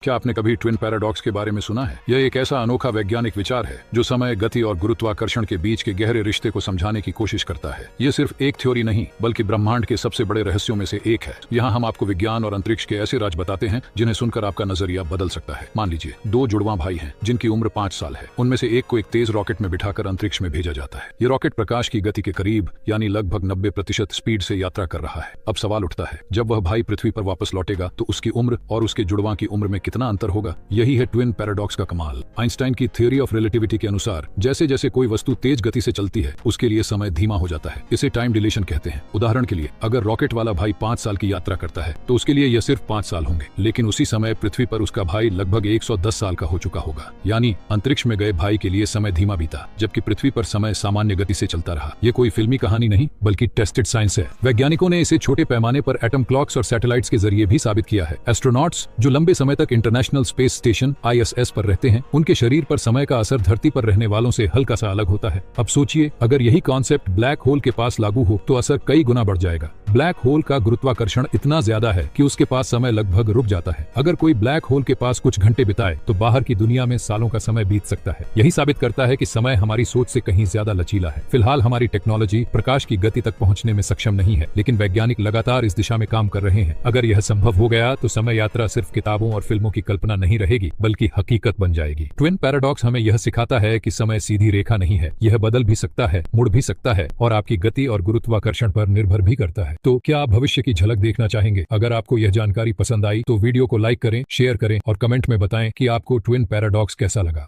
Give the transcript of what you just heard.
क्या आपने कभी ट्विन पैराडॉक्स के बारे में सुना है? यह एक ऐसा अनोखा वैज्ञानिक विचार है जो समय, गति और गुरुत्वाकर्षण के बीच के गहरे रिश्ते को समझाने की कोशिश करता है। यह सिर्फ एक थ्योरी नहीं, बल्कि ब्रह्मांड के सबसे बड़े रहस्यों में से एक है। यहाँ हम आपको विज्ञान और अंतरिक्ष के ऐसे राज बताते हैं जिन्हें सुनकर आपका नजरिया बदल सकता है। मान लीजिए, दो जुड़वा भाई हैं जिनकी उम्र 5 साल है। उनमें से एक को एक तेज रॉकेट में बिठाकर अंतरिक्ष में भेजा जाता है। ये रॉकेट प्रकाश की गति के करीब यानी लगभग 90% स्पीड से यात्रा कर रहा है। अब सवाल उठता है, जब वह भाई पृथ्वी पर वापस लौटेगा तो उसकी उम्र और उसके जुड़वा की उम्र में कितना अंतर होगा? यही है ट्विन पैराडॉक्स का कमाल। आइंस्टाइन की थ्योरी ऑफ रिलेटिविटी के अनुसार जैसे जैसे कोई वस्तु तेज गति से चलती है, उसके लिए समय धीमा हो जाता है। इसे टाइम डिलेशन कहते हैं। उदाहरण के लिए, अगर रॉकेट वाला भाई 5 साल की यात्रा करता है तो उसके लिए यह सिर्फ 5 साल होंगे, लेकिन उसी समय पृथ्वी पर उसका भाई लगभग 110 साल का हो चुका होगा। यानी अंतरिक्ष में गए भाई के लिए समय धीमा बीता, जबकि पृथ्वी पर समय सामान्य गति से चलता रहा। ये कोई फिल्मी कहानी नहीं, बल्कि टेस्टेड साइंस है। वैज्ञानिकों ने इसे छोटे पैमाने पर एटम क्लॉक्स और सैटेलाइट्स के जरिए भी साबित किया है। एस्ट्रोनॉट्स जो लंबे समय तक इंटरनेशनल स्पेस स्टेशन ISS पर रहते हैं, उनके शरीर पर समय का असर धरती पर रहने वालों से हल्का सा अलग होता है। अब सोचिए, अगर यही कॉन्सेप्ट ब्लैक होल के पास लागू हो तो असर कई गुना बढ़ जाएगा। ब्लैक होल का गुरुत्वाकर्षण इतना ज्यादा है कि उसके पास समय लगभग रुक जाता है। अगर कोई ब्लैक होल के पास कुछ घंटे बिताए तो बाहर की दुनिया में सालों का समय बीत सकता है। यही साबित करता है कि समय हमारी सोच से कहीं ज्यादा लचीला है। फिलहाल हमारी टेक्नोलॉजी प्रकाश की गति तक पहुंचने में सक्षम नहीं है, लेकिन वैज्ञानिक लगातार इस दिशा में काम कर रहे हैं। अगर यह संभव हो गया तो समय यात्रा सिर्फ किताबों और फिल्मों की कल्पना नहीं रहेगी, बल्कि हकीकत बन जाएगी। ट्विन पैराडॉक्स हमें यह सिखाता है कि समय सीधी रेखा नहीं है, यह बदल भी सकता है, मुड़ भी सकता है और आपकी गति और गुरुत्वाकर्षण पर निर्भर भी करता है। तो क्या आप भविष्य की झलक देखना चाहेंगे? अगर आपको यह जानकारी पसंद आई तो वीडियो को लाइक करें, शेयर करें और कमेंट में बताएं कि आपको ट्विन पैराडॉक्स कैसा लगा।